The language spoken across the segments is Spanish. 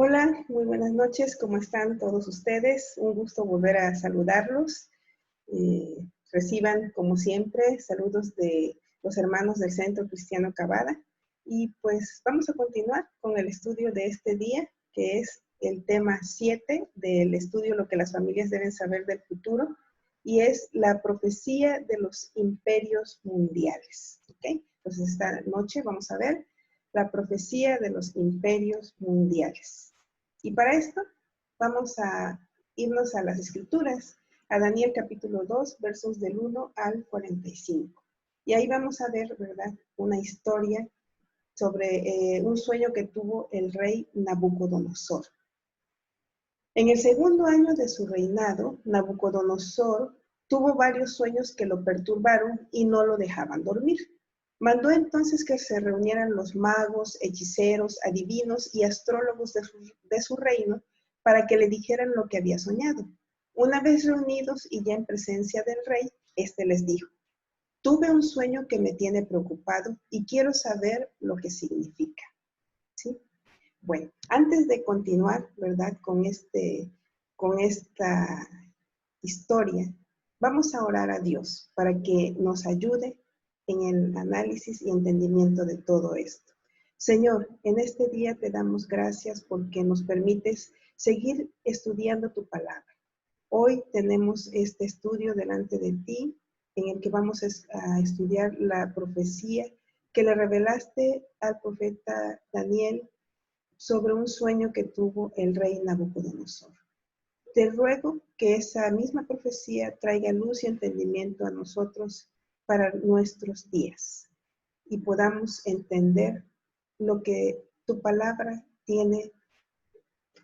Hola, muy buenas noches. ¿Cómo están todos ustedes? Un gusto volver a saludarlos. Reciban, como siempre, saludos de los hermanos del Centro Cristiano Cavada. Y pues vamos a continuar con el estudio de este día, que es el tema 7 del estudio Lo que las familias deben saber del futuro, y es la profecía de los imperios mundiales. ¿Okay? Entonces esta noche vamos a ver la profecía de los imperios mundiales. Y para esto vamos a irnos a las escrituras, a Daniel capítulo 2, versos del 1 al 45. Y ahí vamos a ver, ¿verdad?, una historia sobre un sueño que tuvo el rey Nabucodonosor. En el segundo año de su reinado, Nabucodonosor tuvo varios sueños que lo perturbaron y no lo dejaban dormir. Mandó entonces que se reunieran los magos, hechiceros, adivinos y astrólogos de su reino para que le dijeran lo que había soñado. Una vez reunidos y ya en presencia del rey, éste les dijo: tuve un sueño que me tiene preocupado y quiero saber lo que significa. ¿Sí? Bueno, antes de continuar, ¿verdad?, con esta historia, vamos a orar a Dios para que nos ayude en el análisis y entendimiento de todo esto. Señor, en este día te damos gracias porque nos permites seguir estudiando tu palabra. Hoy tenemos este estudio delante de ti, en el que vamos a estudiar la profecía que le revelaste al profeta Daniel sobre un sueño que tuvo el rey Nabucodonosor. Te ruego que esa misma profecía traiga luz y entendimiento a nosotros para nuestros días y podamos entender lo que tu palabra tiene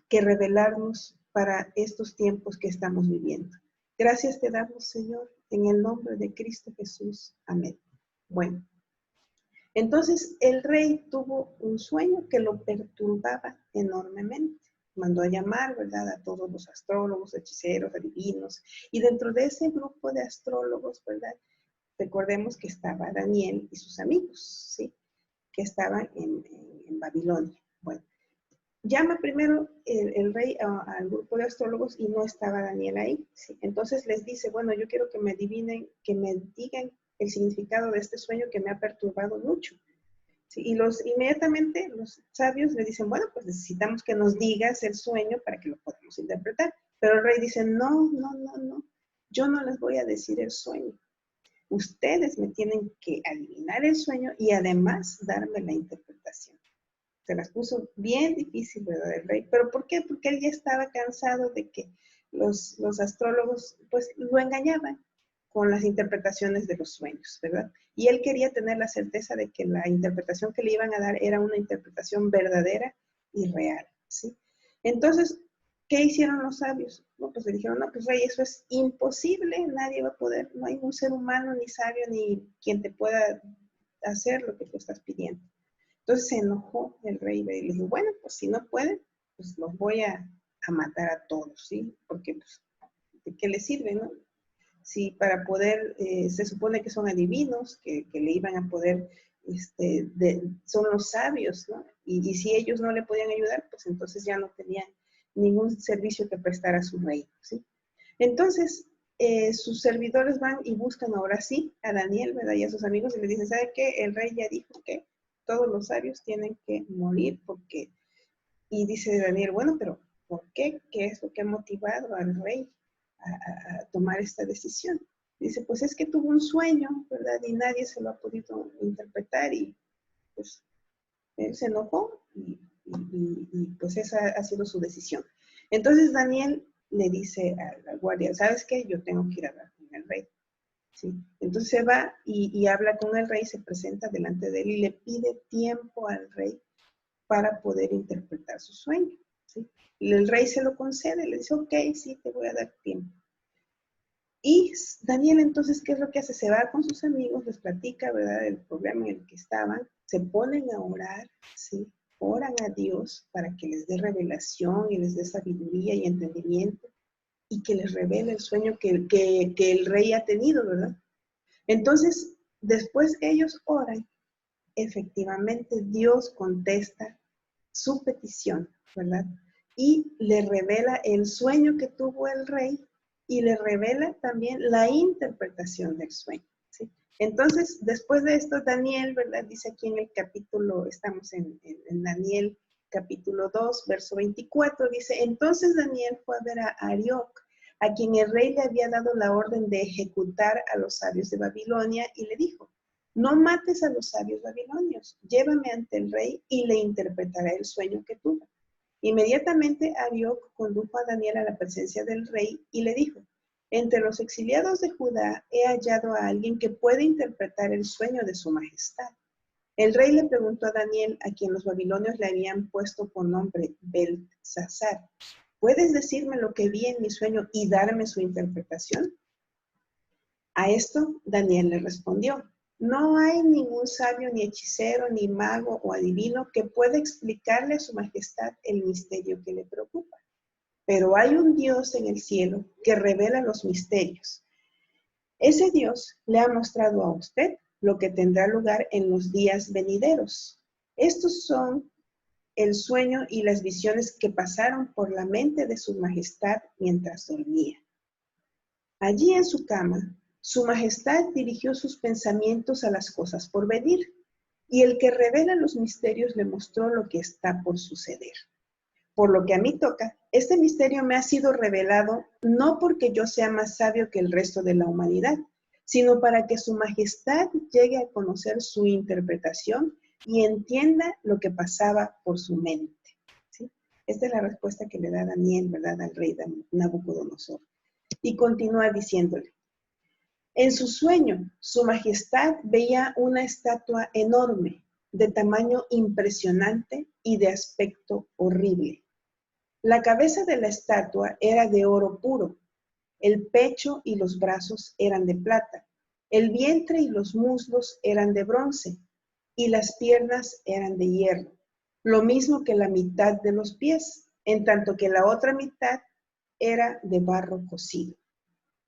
que revelarnos para estos tiempos que estamos viviendo. Gracias te damos, Señor, en el nombre de Cristo Jesús. Amén. Bueno, entonces el rey tuvo un sueño que lo perturbaba enormemente. Mandó a llamar, ¿verdad?, a todos los astrólogos, hechiceros, adivinos, y dentro de ese grupo de astrólogos, ¿verdad?, recordemos que estaba Daniel y sus amigos, ¿sí?, que estaban en Babilonia. Bueno, llama primero el rey al grupo de astrólogos y no estaba Daniel ahí, ¿sí? Entonces les dice: bueno, yo quiero que me adivinen, que me digan el significado de este sueño que me ha perturbado mucho. ¿Sí? Y inmediatamente los sabios le dicen: bueno, pues necesitamos que nos digas el sueño para que lo podamos interpretar. Pero el rey dice: no, yo no les voy a decir el sueño. Ustedes me tienen que adivinar el sueño y además darme la interpretación. Se las puso bien difícil, ¿verdad?, el rey. ¿Pero por qué? Porque él ya estaba cansado de que los astrólogos pues lo engañaban con las interpretaciones de los sueños, ¿verdad? Y él quería tener la certeza de que la interpretación que le iban a dar era una interpretación verdadera y real, ¿sí? Entonces, ¿qué hicieron los sabios? No, pues le dijeron: no, pues rey, eso es imposible, nadie va a poder, no hay un ser humano ni sabio ni quien te pueda hacer lo que tú estás pidiendo. Entonces se enojó el rey y le dijo: bueno, pues si no pueden, pues los voy a matar a todos, ¿sí? Porque pues, ¿de qué les sirve, no? Si para poder, se supone que son adivinos, que le iban a poder, son los sabios, ¿no? Y si ellos no le podían ayudar, pues entonces ya no tenían ningún servicio que prestar a su rey, ¿sí? Entonces, sus servidores van y buscan ahora sí a Daniel, ¿verdad?, y a sus amigos, y le dicen: ¿sabe qué? El rey ya dijo que todos los sabios tienen que morir porque... Y dice Daniel: bueno, pero ¿por qué? ¿Qué es lo que ha motivado al rey a tomar esta decisión? Dice: pues es que tuvo un sueño, ¿verdad?, y nadie se lo ha podido interpretar y pues él se enojó y pues esa ha sido su decisión. Entonces Daniel le dice a la guardia: ¿sabes qué? Yo tengo que ir a hablar con el rey. ¿Sí? Entonces se va y habla con el rey, se presenta delante de él y le pide tiempo al rey para poder interpretar su sueño, ¿sí? Y el rey se lo concede, le dice: ok, sí, te voy a dar tiempo. Y Daniel entonces, ¿qué es lo que hace? Se va con sus amigos, les platica, ¿verdad?, el problema en el que estaban, se ponen a orar, ¿sí? Oran a Dios para que les dé revelación y les dé sabiduría y entendimiento y que les revele el sueño que el rey ha tenido, ¿verdad? Entonces, después que ellos oran, efectivamente Dios contesta su petición, ¿verdad? y le revela el sueño que tuvo el rey y le revela también la interpretación del sueño, ¿sí? Entonces, después de esto, Daniel, ¿verdad? Dice aquí en el capítulo, estamos en Daniel capítulo 2, verso 24, dice, entonces Daniel fue a ver a Arioc, a quien el rey le había dado la orden de ejecutar a los sabios de Babilonia, y le dijo, no mates a los sabios babilonios, llévame ante el rey y le interpretaré el sueño que tuvo. Inmediatamente Arioc condujo a Daniel a la presencia del rey y le dijo, entre los exiliados de Judá he hallado a alguien que puede interpretar el sueño de su majestad. El rey le preguntó a Daniel, a quien los babilonios le habían puesto por nombre Beltsasar, ¿puedes decirme lo que vi en mi sueño y darme su interpretación? A esto Daniel le respondió, no hay ningún sabio, ni hechicero, ni mago o adivino que pueda explicarle a su majestad el misterio que le preocupa. Pero hay un Dios en el cielo que revela los misterios. Ese Dios le ha mostrado a usted lo que tendrá lugar en los días venideros. Estos son el sueño y las visiones que pasaron por la mente de su majestad mientras dormía. Allí en su cama, su majestad dirigió sus pensamientos a las cosas por venir, y el que revela los misterios le mostró lo que está por suceder. Por lo que a mí toca, este misterio me ha sido revelado no porque yo sea más sabio que el resto de la humanidad, sino para que su majestad llegue a conocer su interpretación y entienda lo que pasaba por su mente. ¿Sí? Esta es la respuesta que le da Daniel, ¿verdad?, al rey Nabucodonosor. Y continúa diciéndole, en su sueño, su majestad veía una estatua enorme, de tamaño impresionante y de aspecto horrible. La cabeza de la estatua era de oro puro, el pecho y los brazos eran de plata, el vientre y los muslos eran de bronce, y las piernas eran de hierro, lo mismo que la mitad de los pies, en tanto que la otra mitad era de barro cocido.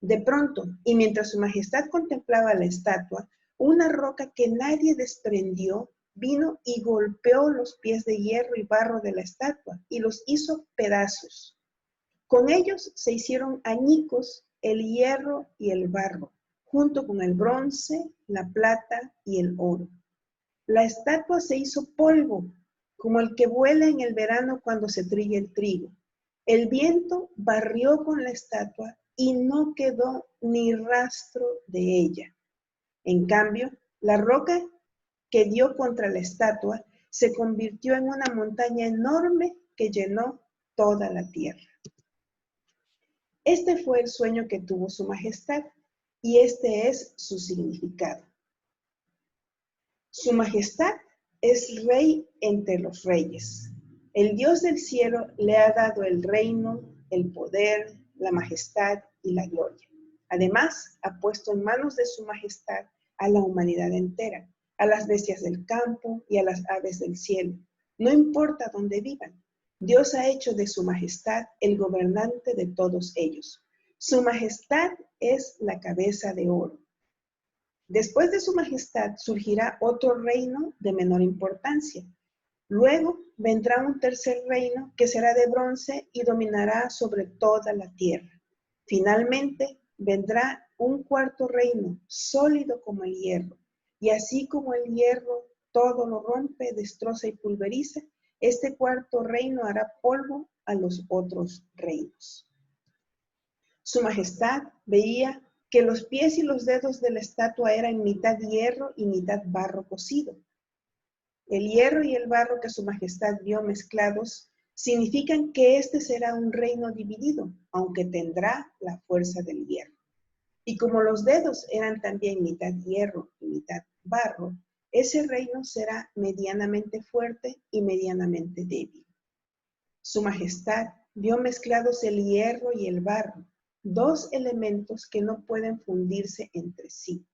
De pronto, y mientras su majestad contemplaba la estatua, una roca que nadie desprendió vino y golpeó los pies de hierro y barro de la estatua y los hizo pedazos. Con ellos se hicieron añicos el hierro y el barro, junto con el bronce, la plata y el oro. La estatua se hizo polvo, como el que vuela en el verano cuando se trilla el trigo. El viento barrió con la estatua y no quedó ni rastro de ella. En cambio, la roca que dio contra la estatua se convirtió en una montaña enorme que llenó toda la tierra. Este fue el sueño que tuvo su majestad y este es su significado. Su majestad es rey entre los reyes. El Dios del cielo le ha dado el reino, el poder, la majestad y la gloria. Además, ha puesto en manos de su majestad a la humanidad entera, a las bestias del campo y a las aves del cielo. No importa dónde vivan, Dios ha hecho de su majestad el gobernante de todos ellos. Su majestad es la cabeza de oro. Después de su majestad surgirá otro reino de menor importancia. Luego vendrá un tercer reino que será de bronce y dominará sobre toda la tierra. Finalmente vendrá un cuarto reino, sólido como el hierro. Y así como el hierro todo lo rompe, destroza y pulveriza, este cuarto reino hará polvo a los otros reinos. Su majestad veía que los pies y los dedos de la estatua eran mitad hierro y mitad barro cocido. El hierro y el barro que su majestad vio mezclados significan que este será un reino dividido, aunque tendrá la fuerza del hierro. Y como los dedos eran también mitad hierro y mitad barro, ese reino será medianamente fuerte y medianamente débil. Su majestad vio mezclados el hierro y el barro, dos elementos que no pueden fundirse entre sí.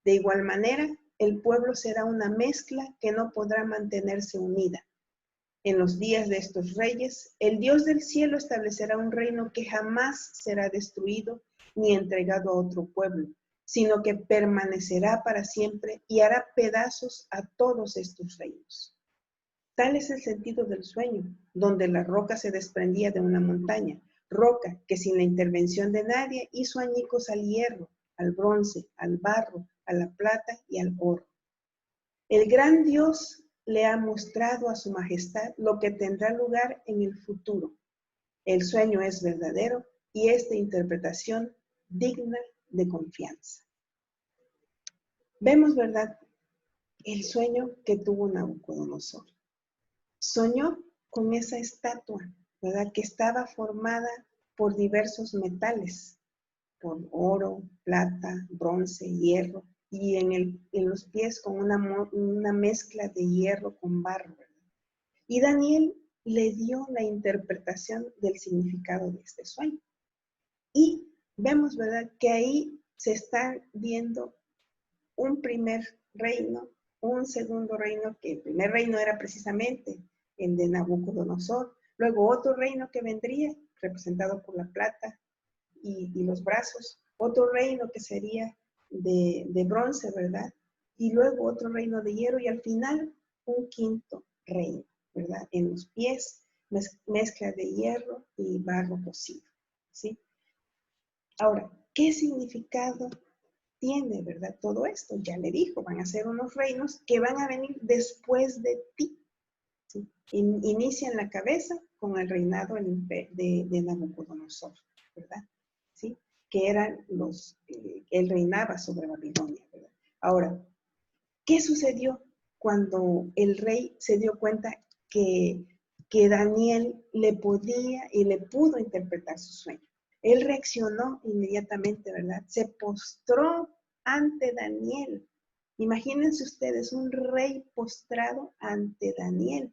De igual manera, el pueblo será una mezcla que no podrá mantenerse unida. En los días de estos reyes, el Dios del cielo establecerá un reino que jamás será destruido ni entregado a otro pueblo, sino que permanecerá para siempre y hará pedazos a todos estos reinos. Tal es el sentido del sueño, donde la roca se desprendía de una montaña, roca que sin la intervención de nadie hizo añicos al hierro, al bronce, al barro, a la plata y al oro. El gran Dios le ha mostrado a su majestad lo que tendrá lugar en el futuro. El sueño es verdadero y esta interpretación digna de confianza. Vemos, ¿verdad?, el sueño que tuvo Nabucodonosor. Soñó con esa estatua, ¿verdad?, que estaba formada por diversos metales, por oro, plata, bronce, hierro, y en los pies con una mezcla de hierro con barro, ¿verdad? Y Daniel le dio la interpretación del significado de este sueño. Y vemos, ¿verdad?, que ahí se está viendo un primer reino, un segundo reino, que el primer reino era precisamente el de Nabucodonosor, luego otro reino que vendría, representado por la plata y los brazos, otro reino que sería de bronce, ¿verdad? Y luego otro reino de hierro y al final un quinto reino, ¿verdad? En los pies, mezcla de hierro y barro cocido, ¿sí? Ahora, ¿qué significado tiene, ¿verdad? Todo esto? Ya le dijo, van a ser unos reinos que van a venir después de ti, ¿sí? Inicia en la cabeza con el reinado de Nabucodonosor, ¿verdad? ¿Sí? Que eran él reinaba sobre Babilonia, ¿verdad? Ahora, ¿qué sucedió cuando el rey se dio cuenta que Daniel le podía y le pudo interpretar su sueño? Él reaccionó inmediatamente, ¿verdad? Se postró ante Daniel. Imagínense ustedes un rey postrado ante Daniel.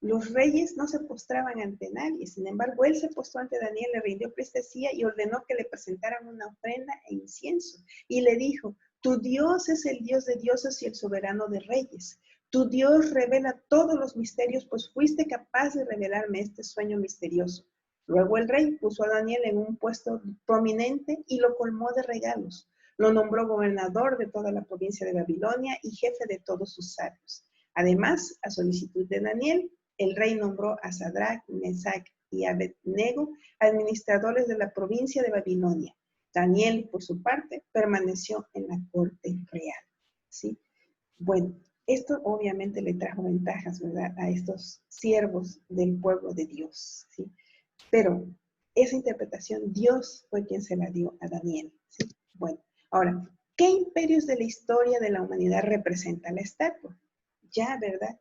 Los reyes no se postraban ante nadie, sin embargo, él se postró ante Daniel, le rindió pleitesía y ordenó que le presentaran una ofrenda e incienso. Y le dijo, tu Dios es el Dios de dioses y el soberano de reyes. Tu Dios revela todos los misterios, pues fuiste capaz de revelarme este sueño misterioso. Luego el rey puso a Daniel en un puesto prominente y lo colmó de regalos. Lo nombró gobernador de toda la provincia de Babilonia y jefe de todos sus sabios. Además, a solicitud de Daniel, el rey nombró a Sadrach, Mesach y Abednego administradores de la provincia de Babilonia. Daniel, por su parte, permaneció en la corte real, ¿sí? Bueno, esto obviamente le trajo ventajas, ¿verdad?, a estos siervos del pueblo de Dios, ¿sí? Pero esa interpretación Dios fue quien se la dio a Daniel, ¿sí? Bueno, ahora, ¿qué imperios de la historia de la humanidad representa la estatua? Ya, ¿verdad?,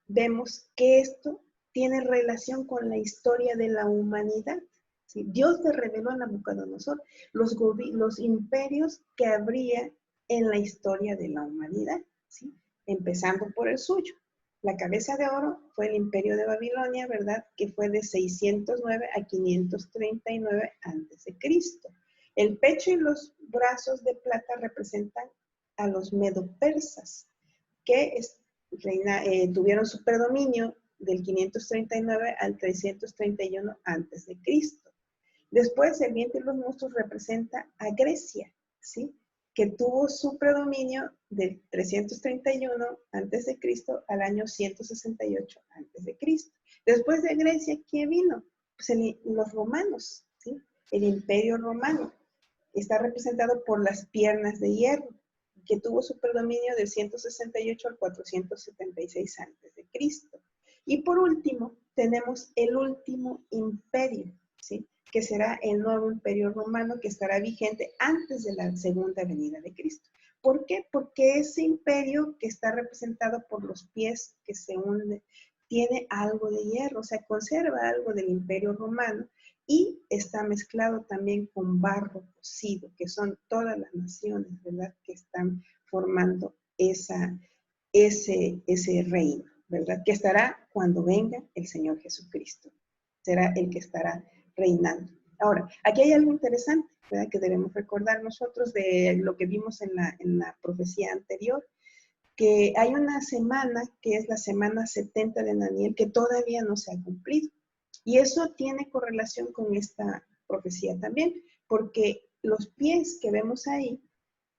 vemos que esto tiene relación con la historia de la humanidad, ¿sí? Dios le reveló a Nabucodonosor los imperios que habría en la historia de la humanidad, ¿sí? Empezando por el suyo. La cabeza de oro fue el imperio de Babilonia, ¿verdad?, que fue de 609 a 539 a.C. El pecho y los brazos de plata representan a los medo-persas, que tuvieron su predominio del 539 al 331 a.C. Después, el vientre y los muslos representa a Grecia, ¿sí?, que tuvo su predominio del 331 a.C. al año 168 a.C. Después de Grecia, ¿quién vino? Pues los romanos, ¿sí? El imperio romano está representado por las piernas de hierro, que tuvo su predominio del 168 al 476 a.C. Y por último, tenemos el último imperio, ¿sí?, que será el nuevo imperio romano, que estará vigente antes de la segunda venida de Cristo. ¿Por qué? Porque ese imperio que está representado por los pies que se hunden, tiene algo de hierro, o sea, conserva algo del imperio romano y está mezclado también con barro cocido, que son todas las naciones, ¿verdad?, que están formando ese reino, ¿verdad?, que estará cuando venga el Señor Jesucristo. Será el que estará reinando. Ahora, aquí hay algo interesante, ¿verdad?, que debemos recordar nosotros de lo que vimos en la profecía anterior, que hay una semana, que es la semana 70 de Daniel, que todavía no se ha cumplido. Y eso tiene correlación con esta profecía también, porque los pies que vemos ahí,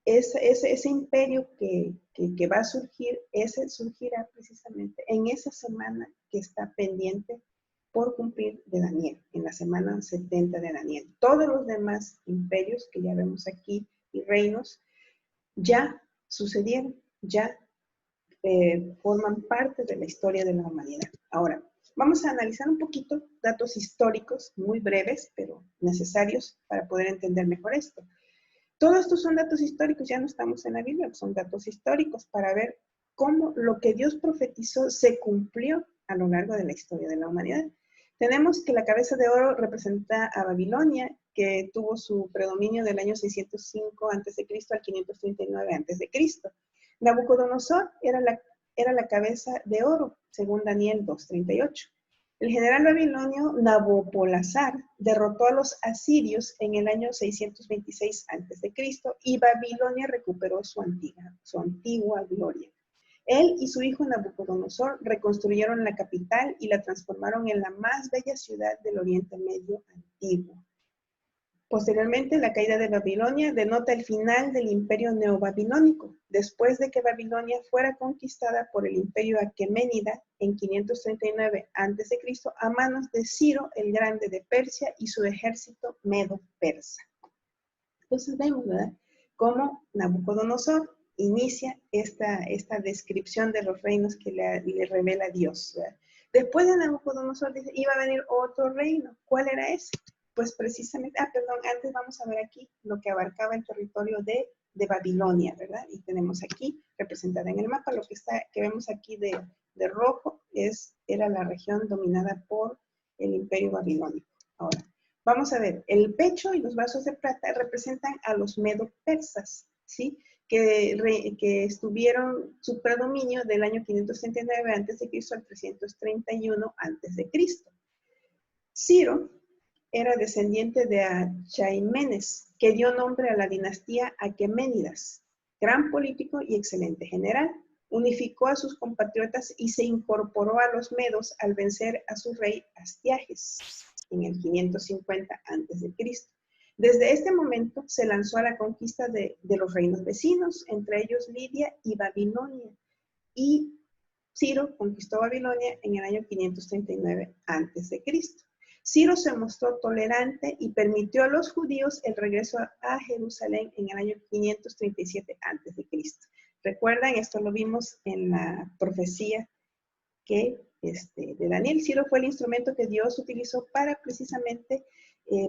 ese imperio que que va a surgir, ese surgirá precisamente en esa semana que está pendiente por cumplir de Daniel, en la semana 70 de Daniel. Todos los demás imperios que ya vemos aquí y reinos ya sucedieron, ya forman parte de la historia de la humanidad. Ahora, vamos a analizar un poquito datos históricos, muy breves, pero necesarios para poder entender mejor esto. Todos estos son datos históricos, ya no estamos en la Biblia, son datos históricos para ver cómo lo que Dios profetizó se cumplió a lo largo de la historia de la humanidad. Tenemos que la cabeza de oro representa a Babilonia, que tuvo su predominio del año 605 a.C. al 539 a.C. Nabucodonosor era la cabeza de oro, según Daniel 2:38. El general babilonio Nabopolassar derrotó a los asirios en el año 626 a.C. y Babilonia recuperó su antigua gloria. Él y su hijo Nabucodonosor reconstruyeron la capital y la transformaron en la más bella ciudad del Oriente Medio antiguo. Posteriormente, la caída de Babilonia denota el final del imperio neobabilónico, después de que Babilonia fuera conquistada por el imperio aqueménida en 539 a.C. a manos de Ciro el Grande de Persia y su ejército medo-persa. Entonces vemos, ¿verdad?, cómo Nabucodonosor inicia esta descripción de los reinos que le revela Dios, ¿verdad? Después de Nabucodonosor dice, iba a venir otro reino. ¿Cuál era ese? Pues precisamente, antes vamos a ver aquí lo que abarcaba el territorio de Babilonia, ¿verdad? Y tenemos aquí representada en el mapa, lo que vemos aquí de rojo era la región dominada por el imperio babilónico. Ahora, vamos a ver, el pecho y los brazos de plata representan a los medo-persas, ¿sí? Que estuvieron su predominio del año 539 a.C. al 331 a.C. Ciro era descendiente de Achaimenes, que dio nombre a la dinastía Aqueménidas, gran político y excelente general. Unificó a sus compatriotas y se incorporó a los medos al vencer a su rey Astiages en el 550 a.C. Desde este momento se lanzó a la conquista de los reinos vecinos, entre ellos Lidia y Babilonia, y Ciro conquistó Babilonia en el año 539 a.C. Ciro se mostró tolerante y permitió a los judíos el regreso a Jerusalén en el año 537 a.C. Recuerdan, esto lo vimos en la profecía de Daniel. Ciro fue el instrumento que Dios utilizó para precisamente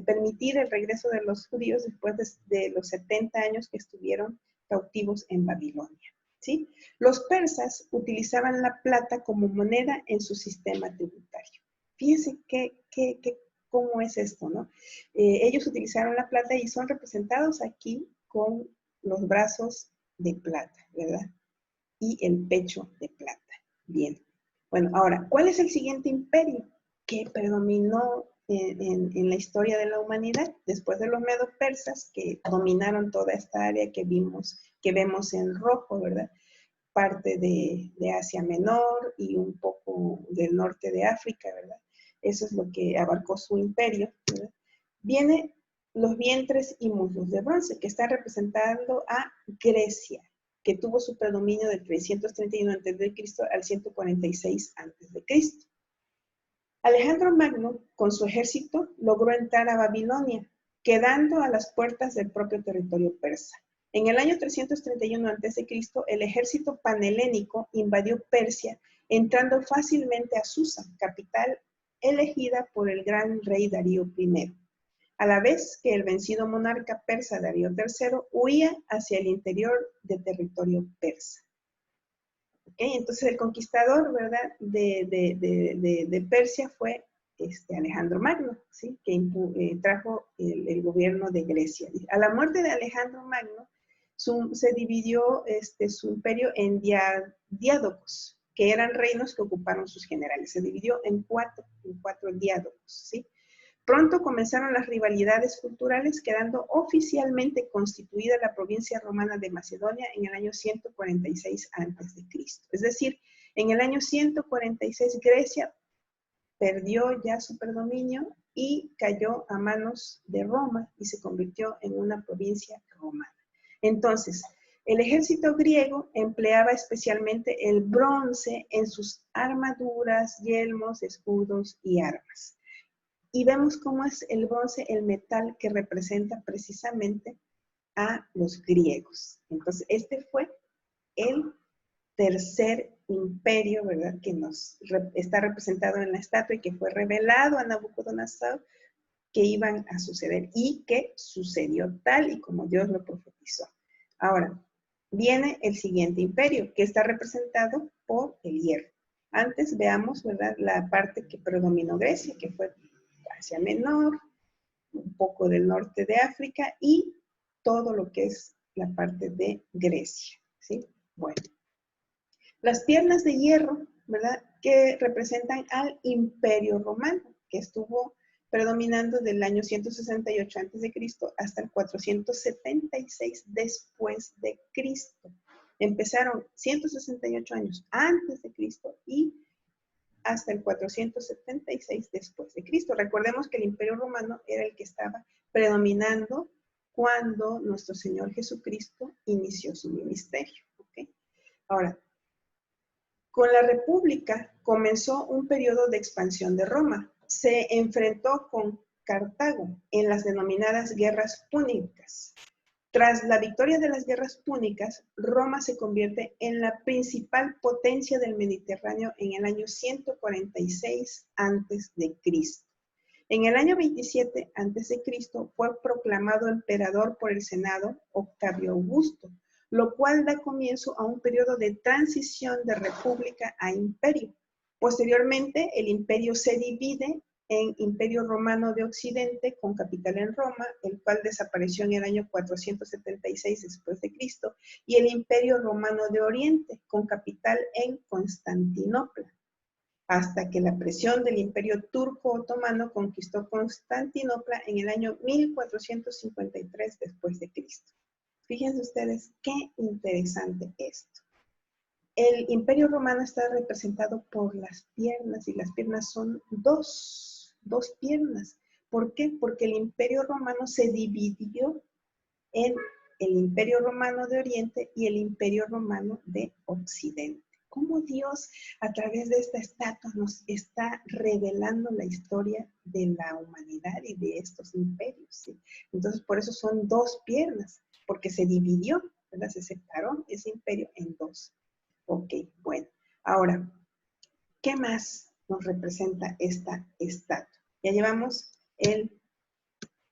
permitir el regreso de los judíos después de los 70 años que estuvieron cautivos en Babilonia, ¿sí? Los persas utilizaban la plata como moneda en su sistema tributario. Fíjense cómo es esto, ¿no? Ellos utilizaron la plata y son representados aquí con los brazos de plata, ¿verdad? Y el pecho de plata. Bien. Bueno, ahora, ¿cuál es el siguiente imperio que predominó en la historia de la humanidad? Después de los medos persas, que dominaron toda esta área que vemos en rojo, ¿verdad? Parte de Asia Menor y un poco del norte de África, ¿verdad? Eso es lo que abarcó su imperio, ¿verdad? Viene los vientres y muslos de bronce, que está representando a Grecia, que tuvo su predominio del 331 a.C. al 146 a.C. Alejandro Magno, con su ejército, logró entrar a Babilonia, quedando a las puertas del propio territorio persa. En el año 331 a.C., el ejército panhelénico invadió Persia, entrando fácilmente a Susa, capital elegida por el gran rey Darío I, a la vez que el vencido monarca persa Darío III huía hacia el interior del territorio persa. ¿Okay? Entonces el conquistador, ¿verdad?, de Persia fue Alejandro Magno, ¿sí?, que trajo el gobierno de Grecia. A la muerte de Alejandro Magno, se dividió su imperio en diádocos, que eran reinos que ocuparon sus generales. Se dividió en cuatro diádocos, ¿sí? Pronto comenzaron las rivalidades culturales, quedando oficialmente constituida la provincia romana de Macedonia en el año 146 a.C. Es decir, en el año 146 Grecia perdió ya su predominio y cayó a manos de Roma y se convirtió en una provincia romana. Entonces, El ejército griego empleaba especialmente el bronce en sus armaduras, yelmos, escudos y armas. Y vemos cómo es el bronce el metal que representa precisamente a los griegos. Entonces, este fue el tercer imperio, ¿verdad? Que está representado en la estatua y que fue revelado a Nabucodonosor que iban a suceder y que sucedió tal y como Dios lo profetizó. Ahora, viene el siguiente imperio, que está representado por el hierro. Antes veamos, ¿verdad?, la parte que predominó Grecia, que fue Asia Menor, un poco del norte de África y todo lo que es la parte de Grecia, ¿sí? Bueno, las piernas de hierro, ¿verdad?, que representan al Imperio Romano, que estuvo predominando del año 168 a.C. hasta el 476 después de Cristo. Empezaron 168 años antes de Cristo y hasta el 476 después de Cristo. Recordemos que el Imperio Romano era el que estaba predominando cuando nuestro Señor Jesucristo inició su ministerio. ¿Okay? Ahora, con la República comenzó un periodo de expansión de Roma. Se enfrentó con Cartago en las denominadas guerras púnicas. Tras la victoria de las guerras púnicas, Roma se convierte en la principal potencia del Mediterráneo en el año 146 a.C. En el año 27 a.C. fue proclamado emperador por el Senado Octavio Augusto, lo cual da comienzo a un periodo de transición de república a imperio. Posteriormente, el imperio se divide en Imperio Romano de Occidente, con capital en Roma, el cual desapareció en el año 476 después de Cristo, y el Imperio Romano de Oriente, con capital en Constantinopla, hasta que la presión del Imperio Turco Otomano conquistó Constantinopla en el año 1453 después de Cristo. Fíjense ustedes qué interesante esto. El Imperio Romano está representado por las piernas, y las piernas son dos piernas. ¿Por qué? Porque el Imperio Romano se dividió en el Imperio Romano de Oriente y el Imperio Romano de Occidente. Cómo Dios, a través de esta estatua, nos está revelando la historia de la humanidad y de estos imperios, ¿sí? Entonces, por eso son dos piernas, porque se dividió, ¿verdad? Se separó ese imperio en dos. Ok, bueno. Ahora, ¿qué más nos representa esta estatua? Ya llevamos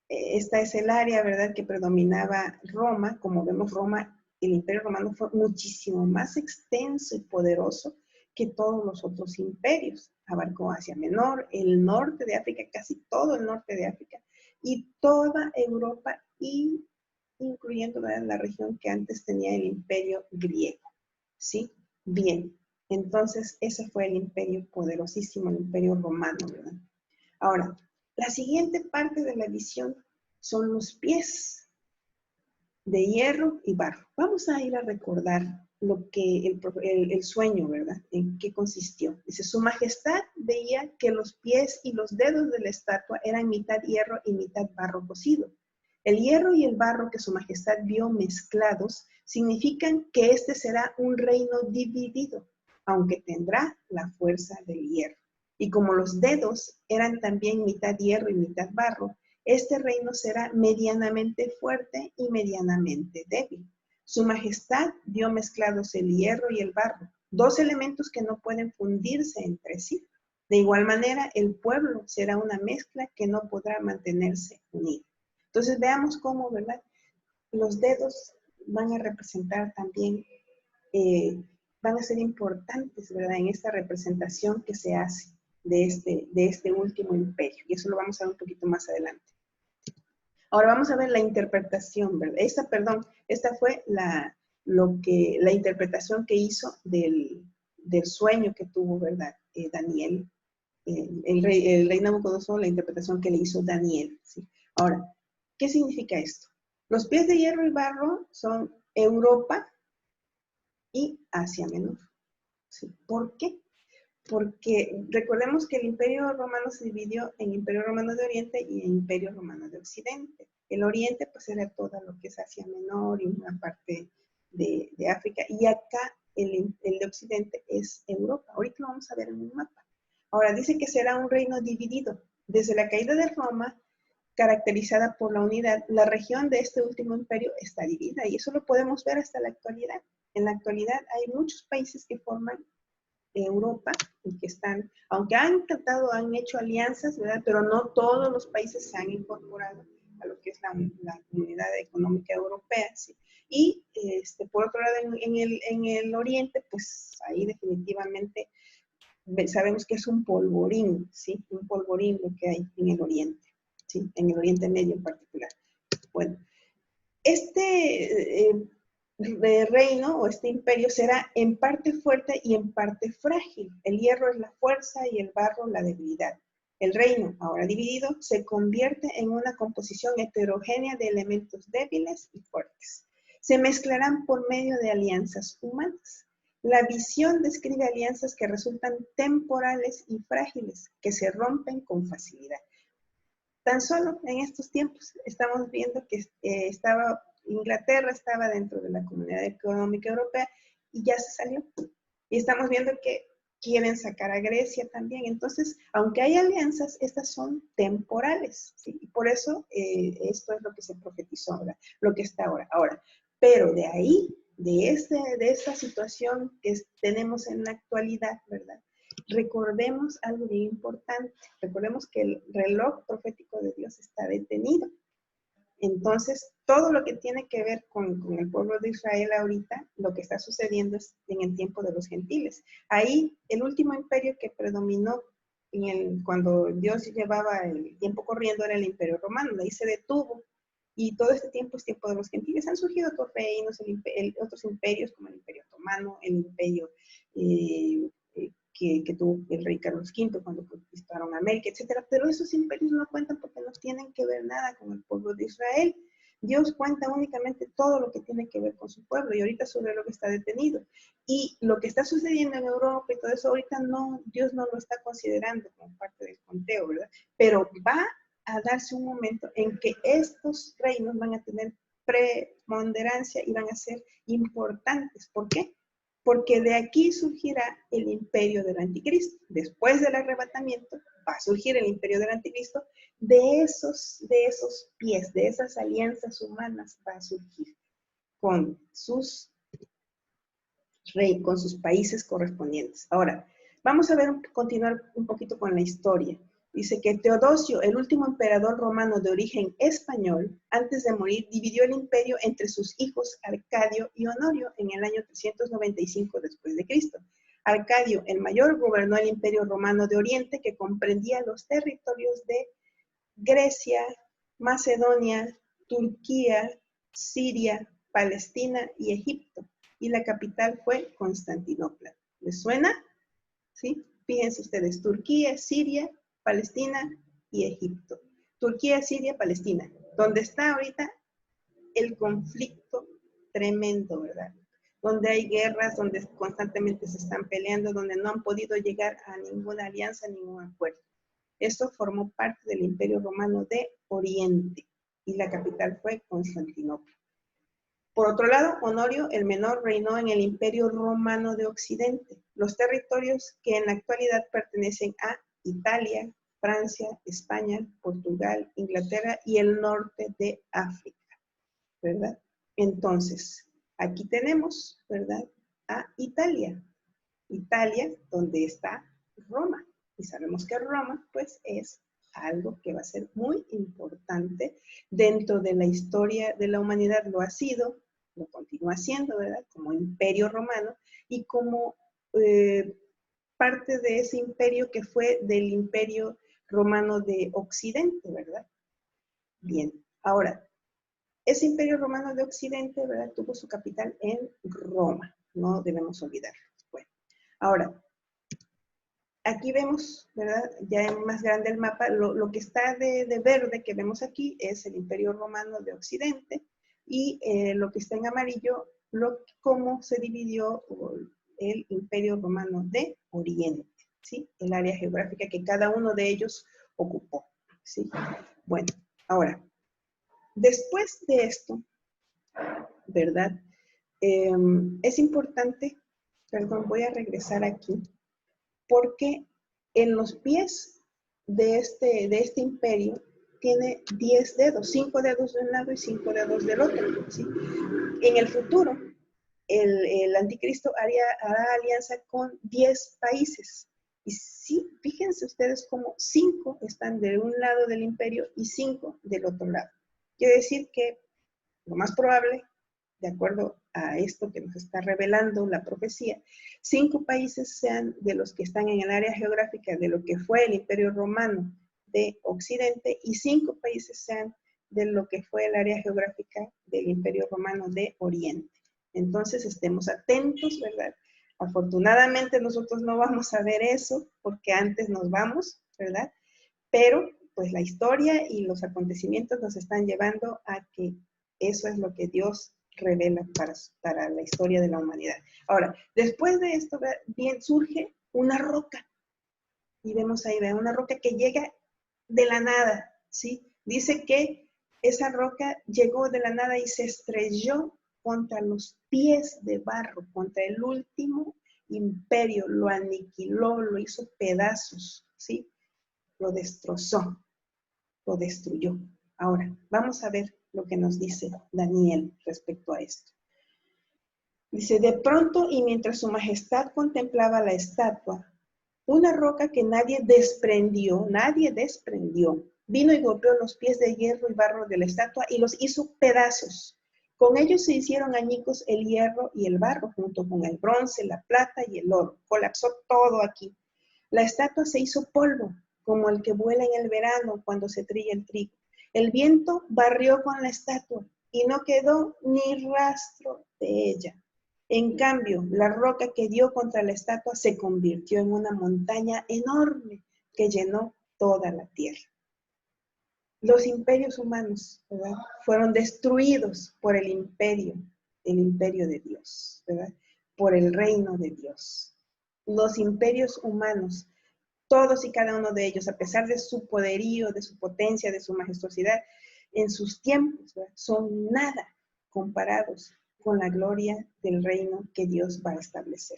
esta es el área, ¿verdad?, que predominaba Roma. Como vemos, Roma, el Imperio Romano fue muchísimo más extenso y poderoso que todos los otros imperios. Abarcó Asia Menor, el norte de África, casi todo el norte de África, y toda Europa, y incluyendo, ¿verdad?, la región que antes tenía el Imperio griego. ¿Sí? Bien, entonces ese fue el imperio poderosísimo, el Imperio Romano, ¿verdad? Ahora, la siguiente parte de la visión son los pies de hierro y barro. Vamos a ir a recordar lo que el sueño, ¿verdad? ¿En qué consistió? Dice, su majestad veía que los pies y los dedos de la estatua eran mitad hierro y mitad barro cocido. El hierro y el barro que su majestad vio mezclados significan que este será un reino dividido, aunque tendrá la fuerza del hierro. Y como los dedos eran también mitad hierro y mitad barro, este reino será medianamente fuerte y medianamente débil. Su majestad vio mezclados el hierro y el barro, dos elementos que no pueden fundirse entre sí. De igual manera, el pueblo será una mezcla que no podrá mantenerse unida. Entonces veamos cómo, ¿verdad?, los dedos van a representar también, van a ser importantes, ¿verdad?, en esta representación que se hace de este último imperio. Y eso lo vamos a ver un poquito más adelante. Ahora vamos a ver la interpretación, ¿verdad? Esta fue la interpretación que hizo del sueño que tuvo, ¿verdad?, Daniel, el rey Nabucodonosor, la interpretación que le hizo Daniel, ¿sí? Ahora, ¿qué significa esto? Los pies de hierro y barro son Europa y Asia Menor, ¿sí? ¿Por qué? Porque recordemos que el Imperio Romano se dividió en Imperio Romano de Oriente y en Imperio Romano de Occidente. El Oriente, pues, era todo lo que es Asia Menor y una parte de África, y acá el de Occidente es Europa. Ahorita lo vamos a ver en un mapa. Ahora dice que será un reino dividido. Desde la caída de Roma, caracterizada por la unidad, la región de este último imperio está dividida, y eso lo podemos ver hasta la actualidad. En la actualidad hay muchos países que forman Europa y que están, aunque han tratado, han hecho alianzas, ¿verdad? Pero no todos los países se han incorporado a lo que es la Comunidad Económica Europea, ¿sí? Y por otro lado, en el oriente, pues ahí definitivamente sabemos que es un polvorín, ¿sí? Un polvorín lo que hay en el oriente, ¿sí? En el Oriente Medio en particular. Bueno, reino o este imperio será en parte fuerte y en parte frágil. El hierro es la fuerza y el barro la debilidad. El reino, ahora dividido, se convierte en una composición heterogénea de elementos débiles y fuertes. Se mezclarán por medio de alianzas humanas. La visión describe alianzas que resultan temporales y frágiles, que se rompen con facilidad. Tan solo en estos tiempos estamos viendo que Inglaterra estaba dentro de la Comunidad Económica Europea y ya se salió. Y estamos viendo que quieren sacar a Grecia también. Entonces, aunque hay alianzas, estas son temporales, ¿sí? Y por eso esto es lo que se profetizó ahora, lo que está ahora. Ahora, pero de ahí, de esta situación que tenemos en la actualidad, ¿verdad? Recordemos algo bien importante. Recordemos que el reloj profético de Dios está detenido. Entonces, todo lo que tiene que ver con el pueblo de Israel ahorita, lo que está sucediendo es en el tiempo de los gentiles. Ahí, el último imperio que predominó cuando Dios llevaba el tiempo corriendo era el imperio romano. Ahí se detuvo. Y todo este tiempo es tiempo de los gentiles. Han surgido otros reinos, otros imperios como el imperio otomano, el imperio que tuvo el rey Carlos V cuando conquistaron América, etcétera. Pero esos imperios no cuentan porque no tienen que ver nada con el pueblo de Israel. Dios cuenta únicamente todo lo que tiene que ver con su pueblo, y ahorita sobre lo que está detenido. Y lo que está sucediendo en Europa y todo eso, ahorita Dios no lo está considerando como parte del conteo, ¿verdad? Pero va a darse un momento en que estos reinos van a tener preponderancia y van a ser importantes. ¿Por qué? Porque de aquí surgirá el imperio del anticristo. Después del arrebatamiento va a surgir el imperio del anticristo. De esos pies, de esas alianzas humanas va a surgir con sus con sus países correspondientes. Ahora, vamos a continuar un poquito con la historia. Dice que Teodosio, el último emperador romano de origen español, antes de morir, dividió el imperio entre sus hijos Arcadio y Honorio en el año 395 después de Cristo. Arcadio, el mayor, gobernó el imperio romano de Oriente, que comprendía los territorios de Grecia, Macedonia, Turquía, Siria, Palestina y Egipto. Y la capital fue Constantinopla. ¿Les suena? ¿Sí? Fíjense ustedes, Turquía, Siria, Palestina y Egipto. Turquía, Siria, Palestina. Donde está ahorita el conflicto tremendo, ¿verdad? Donde hay guerras, donde constantemente se están peleando, donde no han podido llegar a ninguna alianza, ningún acuerdo. Esto formó parte del Imperio Romano de Oriente y la capital fue Constantinopla. Por otro lado, Honorio el Menor reinó en el Imperio Romano de Occidente, los territorios que en la actualidad pertenecen a Italia, Francia, España, Portugal, Inglaterra y el norte de África, ¿verdad? Entonces, aquí tenemos, ¿verdad?, a Italia. Italia, donde está Roma. Y sabemos que Roma, pues, es algo que va a ser muy importante dentro de la historia de la humanidad. Lo ha sido, lo continúa siendo, ¿verdad?, como imperio romano y como parte de ese imperio que fue del imperio romano de Occidente, ¿verdad? Bien, ahora, ese imperio romano de Occidente, ¿verdad?, tuvo su capital en Roma, no debemos olvidarlo. Bueno, ahora, aquí vemos, ¿verdad?, ya en más grande el mapa, lo que está de verde que vemos aquí es el Imperio Romano de Occidente, y lo que está en amarillo, cómo se dividió el Imperio Romano de Oriente, ¿sí? El área geográfica que cada uno de ellos ocupó, ¿sí? Bueno, ahora, después de esto, ¿verdad?, es importante, perdón, voy a regresar aquí, porque en los pies de este imperio tiene 10 dedos, 5 dedos de un lado y 5 dedos del otro, ¿sí? En el futuro, el anticristo hará alianza con 10 países. Y sí, fíjense ustedes cómo 5 están de un lado del imperio y 5 del otro lado. Quiere decir que lo más probable, de acuerdo a esto que nos está revelando la profecía, 5 países sean de los que están en el área geográfica de lo que fue el Imperio Romano de Occidente y 5 países sean de lo que fue el área geográfica del Imperio Romano de Oriente. Entonces estemos atentos, ¿verdad? Afortunadamente nosotros no vamos a ver eso porque antes nos vamos, ¿verdad? Pero pues la historia y los acontecimientos nos están llevando a que eso es lo que Dios revela para la historia de la humanidad. Ahora, después de esto, bien, surge una roca. Y vemos ahí, una roca que llega de la nada, ¿sí? Dice que esa roca llegó de la nada y se estrelló contra los pies de barro, contra el último imperio, lo aniquiló, lo hizo pedazos, ¿sí? Lo destrozó, lo destruyó. Ahora, vamos a ver lo que nos dice Daniel respecto a esto. Dice, de pronto y mientras su majestad contemplaba la estatua, una roca que nadie desprendió, vino y golpeó los pies de hierro y barro de la estatua y los hizo pedazos. Con ellos se hicieron añicos el hierro y el barro, junto con el bronce, la plata y el oro. Colapsó todo aquí. La estatua se hizo polvo, como el que vuela en el verano cuando se trilla el trigo. El viento barrió con la estatua y no quedó ni rastro de ella. En cambio, la roca que dio contra la estatua se convirtió en una montaña enorme que llenó toda la tierra. Los imperios humanos, ¿verdad?, fueron destruidos por el imperio de Dios, ¿verdad?, por el reino de Dios. Los imperios humanos, todos y cada uno de ellos, a pesar de su poderío, de su potencia, de su majestuosidad, en sus tiempos, ¿verdad?, son nada comparados con la gloria del reino que Dios va a establecer.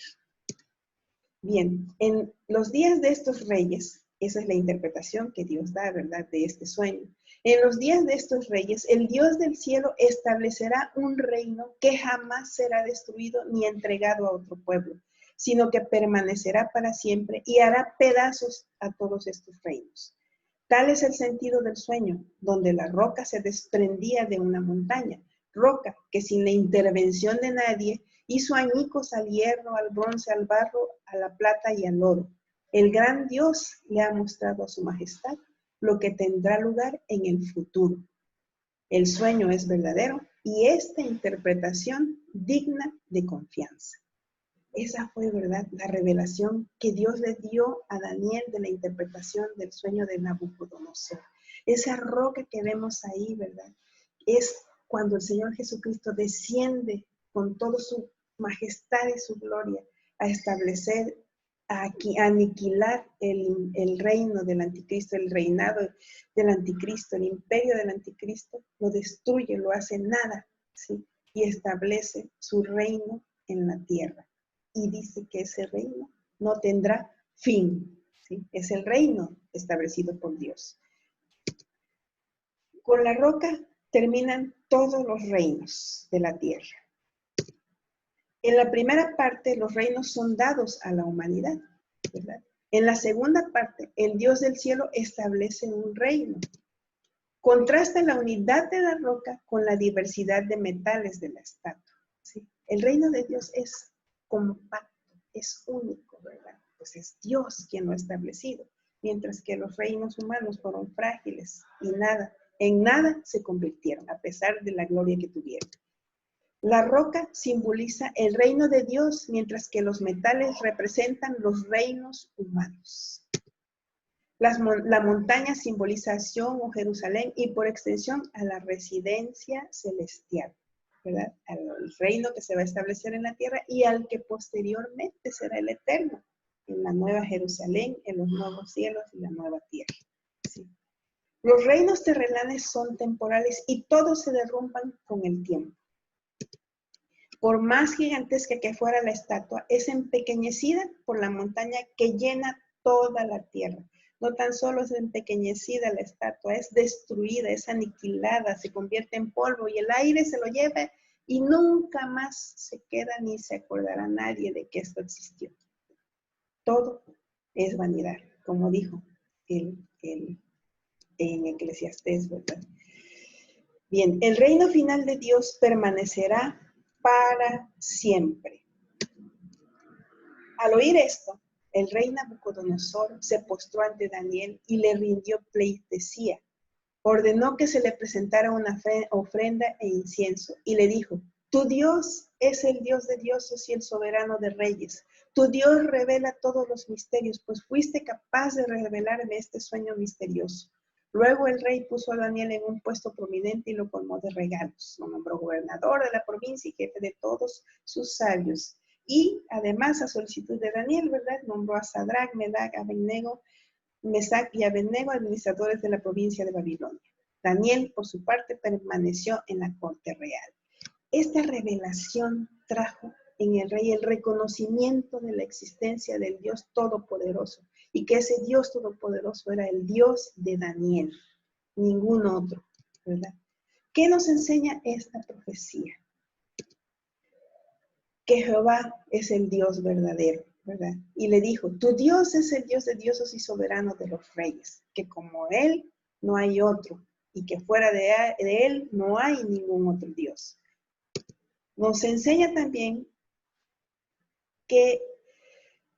Bien, en los días de estos reyes, esa es la interpretación que Dios da, ¿verdad?, de este sueño. En los días de estos reyes, el Dios del cielo establecerá un reino que jamás será destruido ni entregado a otro pueblo, sino que permanecerá para siempre y hará pedazos a todos estos reinos. Tal es el sentido del sueño, donde la roca se desprendía de una montaña, roca que sin la intervención de nadie hizo añicos al hierro, al bronce, al barro, a la plata y al oro. El gran Dios le ha mostrado a su majestad lo que tendrá lugar en el futuro. El sueño es verdadero y esta interpretación digna de confianza. Esa fue, ¿verdad?, la revelación que Dios le dio a Daniel de la interpretación del sueño de Nabucodonosor. Esa roca que vemos ahí, ¿verdad?, es cuando el Señor Jesucristo desciende con toda su majestad y su gloria a establecer, a aniquilar el reino del anticristo, el reinado del anticristo, el imperio del anticristo, lo destruye, lo hace nada, ¿sí?, y establece su reino en la tierra. Y dice que ese reino no tendrá fin, ¿sí? Es el reino establecido por Dios. Con la roca terminan todos los reinos de la tierra. En la primera parte, los reinos son dados a la humanidad, ¿verdad? En la segunda parte, el Dios del cielo establece un reino. Contrasta la unidad de la roca con la diversidad de metales de la estatua, ¿sí? El reino de Dios es compacto, es único, ¿verdad? Pues es Dios quien lo ha establecido, mientras que los reinos humanos fueron frágiles y en nada se convirtieron, a pesar de la gloria que tuvieron. La roca simboliza el reino de Dios, mientras que los metales representan los reinos humanos. La montaña simboliza a Sion o Jerusalén y por extensión a la residencia celestial, ¿verdad?, al reino que se va a establecer en la tierra y al que posteriormente será el eterno, en la nueva Jerusalén, en los nuevos cielos y la nueva tierra, ¿sí? Los reinos terrenales son temporales y todos se derrumban con el tiempo. Por más gigantesca que fuera la estatua, es empequeñecida por la montaña que llena toda la tierra. No tan solo es empequeñecida la estatua, es destruida, es aniquilada, se convierte en polvo y el aire se lo lleva y nunca más se queda ni se acordará nadie de que esto existió. Todo es vanidad, como dijo en Eclesiastés, ¿verdad? Bien, el reino final de Dios permanecerá para siempre. Al oír esto, el rey Nabucodonosor se postró ante Daniel y le rindió pleitesía. Ordenó que se le presentara una ofrenda e incienso y le dijo: tu Dios es el Dios de dioses y el soberano de reyes. Tu Dios revela todos los misterios, pues fuiste capaz de revelarme este sueño misterioso. Luego el rey puso a Daniel en un puesto prominente y lo colmó de regalos. Lo nombró gobernador de la provincia y jefe de todos sus sabios. Y además, a solicitud de Daniel, ¿verdad?, nombró a Sadrach, Mesac y Abednego administradores de la provincia de Babilonia. Daniel, por su parte, permaneció en la corte real. Esta revelación trajo en el rey el reconocimiento de la existencia del Dios Todopoderoso y que ese Dios Todopoderoso era el Dios de Daniel, ningún otro, ¿verdad? ¿Qué nos enseña esta profecía? Que Jehová es el Dios verdadero, ¿verdad? Y le dijo: tu Dios es el Dios de dioses y soberano de los reyes, que como Él no hay otro, y que fuera de Él no hay ningún otro Dios. Nos enseña también que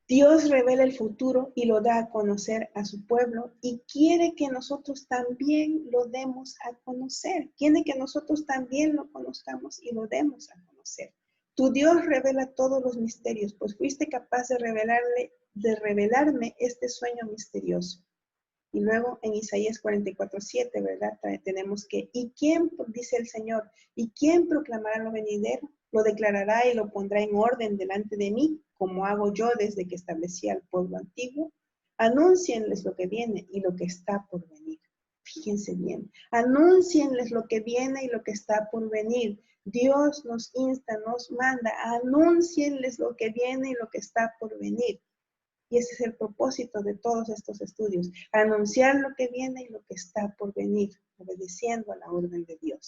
Dios revela el futuro y lo da a conocer a su pueblo y quiere que nosotros también lo demos a conocer. Quiere que nosotros también lo conozcamos y lo demos a conocer. Tu Dios revela todos los misterios, pues fuiste capaz de revelarme este sueño misterioso. Y luego en Isaías 44:7, ¿verdad? Tenemos que, ¿y quién, dice el Señor, y quién proclamará lo venidero? Lo declarará y lo pondrá en orden delante de mí, como hago yo desde que establecí al pueblo antiguo. Anúncienles lo que viene y lo que está por venir. Fíjense bien, anúncienles lo que viene y lo que está por venir. Dios nos insta, nos manda, anúncienles lo que viene y lo que está por venir. Y ese es el propósito de todos estos estudios, anunciar lo que viene y lo que está por venir, obedeciendo a la orden de Dios.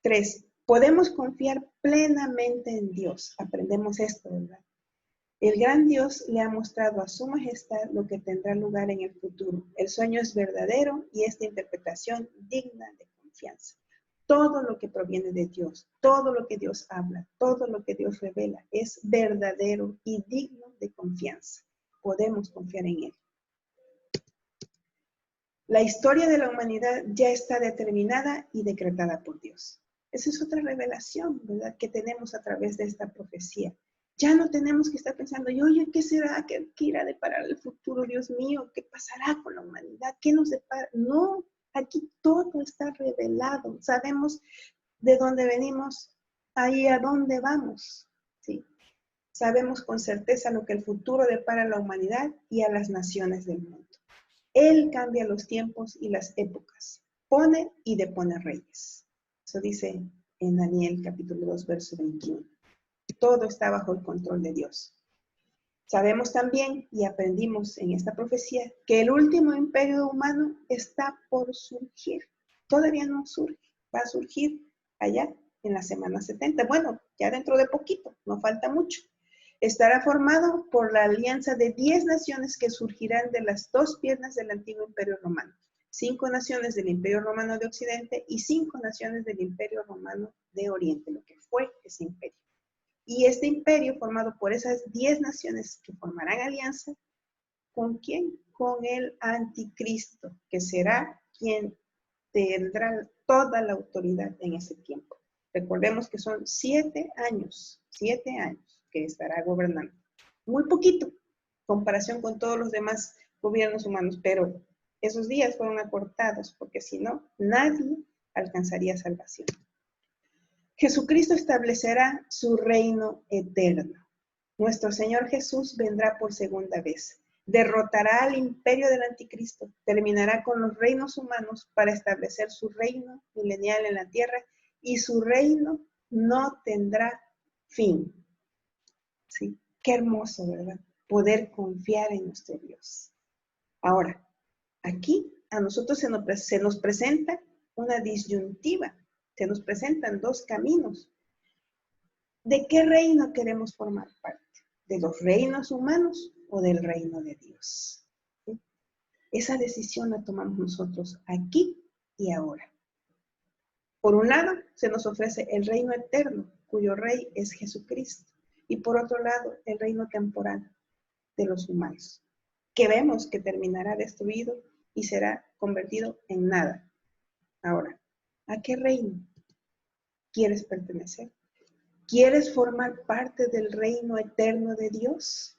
3. Podemos confiar plenamente en Dios. Aprendemos esto, ¿verdad? El gran Dios le ha mostrado a su majestad lo que tendrá lugar en el futuro. El sueño es verdadero y esta interpretación digna de confianza. Todo lo que proviene de Dios, todo lo que Dios habla, todo lo que Dios revela es verdadero y digno de confianza. Podemos confiar en Él. La historia de la humanidad ya está determinada y decretada por Dios. Esa es otra revelación, ¿verdad?, que tenemos a través de esta profecía. Ya no tenemos que estar pensando, oye, ¿qué será? ¿Qué irá a deparar el futuro? Dios mío, ¿qué pasará con la humanidad? ¿Qué nos depara? No, aquí todo está revelado. Sabemos de dónde venimos, ahí a dónde vamos, ¿sí? Sabemos con certeza lo que el futuro depara a la humanidad y a las naciones del mundo. Él cambia los tiempos y las épocas, pone y depone reyes. Eso dice en Daniel capítulo 2, verso 21. Todo está bajo el control de Dios. Sabemos también y aprendimos en esta profecía que el último imperio humano está por surgir. Todavía no surge, va a surgir allá en la semana 70. Bueno, ya dentro de poquito, no falta mucho. Estará formado por la alianza de 10 naciones que surgirán de las dos piernas del antiguo imperio romano. 5 naciones del imperio romano de Occidente y 5 naciones del imperio romano de Oriente, lo que fue ese imperio. Y este imperio formado por esas 10 naciones que formarán alianza, ¿con quién? Con el anticristo, que será quien tendrá toda la autoridad en ese tiempo. Recordemos que son 7 años que estará gobernando. Muy poquito, comparación con todos los demás gobiernos humanos, pero esos días fueron acortados, porque si no, nadie alcanzaría salvación. Jesucristo establecerá su reino eterno. Nuestro Señor Jesús vendrá por segunda vez. Derrotará al imperio del anticristo, terminará con los reinos humanos para establecer su reino milenial en la tierra y su reino no tendrá fin. ¿Sí? Qué hermoso, ¿verdad? Poder confiar en nuestro Dios. Ahora, aquí a nosotros se nos presenta una disyuntiva, se nos presentan dos caminos. ¿De qué reino queremos formar parte? ¿De los reinos humanos o del reino de Dios? ¿Sí? Esa decisión la tomamos nosotros aquí y ahora. Por un lado, se nos ofrece el reino eterno, cuyo rey es Jesucristo. Y por otro lado, el reino temporal de los humanos, que vemos que terminará destruido y será convertido en nada. Ahora, ¿a qué reino quieres pertenecer? ¿Quieres formar parte del reino eterno de Dios?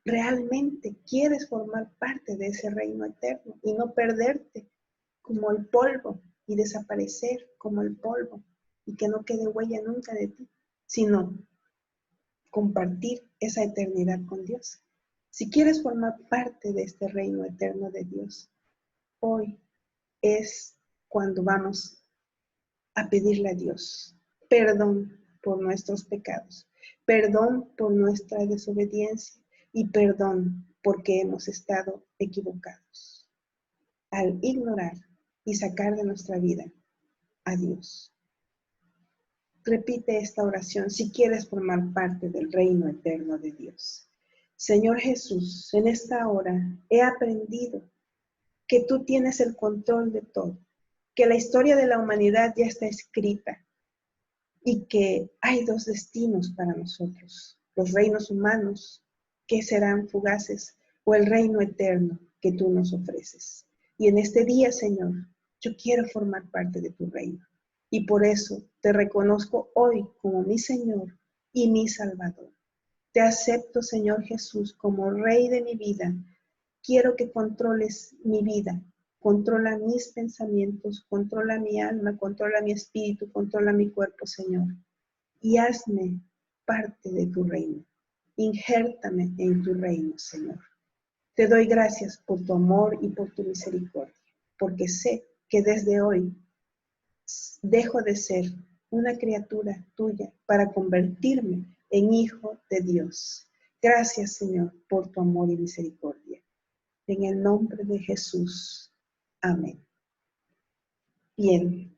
¿Realmente quieres formar parte de ese reino eterno y no perderte como el polvo y desaparecer como el polvo y que no quede huella nunca de ti, sino compartir esa eternidad con Dios? Si quieres formar parte de este reino eterno de Dios, hoy es cuando vamos a pedirle a Dios perdón por nuestros pecados, perdón por nuestra desobediencia y perdón porque hemos estado equivocados al ignorar y sacar de nuestra vida a Dios. Repite esta oración si quieres formar parte del reino eterno de Dios. Señor Jesús, en esta hora he aprendido que tú tienes el control de todo, que la historia de la humanidad ya está escrita y que hay dos destinos para nosotros, los reinos humanos que serán fugaces o el reino eterno que tú nos ofreces. Y en este día, Señor, yo quiero formar parte de tu reino y por eso te reconozco hoy como mi Señor y mi Salvador. Te acepto, Señor Jesús, como Rey de mi vida. Quiero que controles mi vida, controla mis pensamientos, controla mi alma, controla mi espíritu, controla mi cuerpo, Señor. Y hazme parte de tu reino. Injértame en tu reino, Señor. Te doy gracias por tu amor y por tu misericordia, porque sé que desde hoy dejo de ser una criatura tuya para convertirme en hijo de Dios. Gracias, Señor, por tu amor y misericordia. En el nombre de Jesús. Amén. Bien.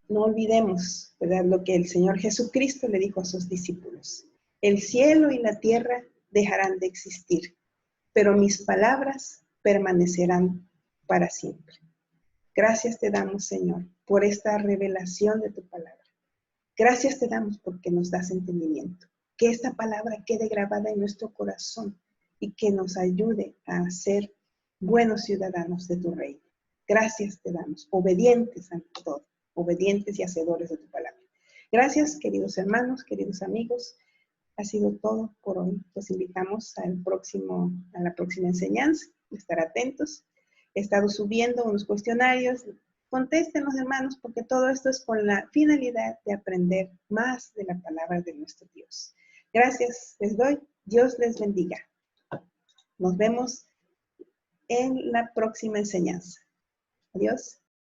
No olvidemos, ¿verdad?, lo que el Señor Jesucristo le dijo a sus discípulos. El cielo y la tierra dejarán de existir, pero mis palabras permanecerán para siempre. Gracias te damos, Señor, por esta revelación de tu palabra. Gracias te damos porque nos das entendimiento. Que esta palabra quede grabada en nuestro corazón y que nos ayude a ser buenos ciudadanos de tu reino. Gracias te damos, obedientes ante todo, obedientes y hacedores de tu palabra. Gracias, queridos hermanos, queridos amigos. Ha sido todo por hoy. Los invitamos a la próxima enseñanza. Estar atentos. He estado subiendo unos cuestionarios. Contéstenos, hermanos, porque todo esto es con la finalidad de aprender más de la palabra de nuestro Dios. Gracias, les doy. Dios les bendiga. Nos vemos en la próxima enseñanza. Adiós.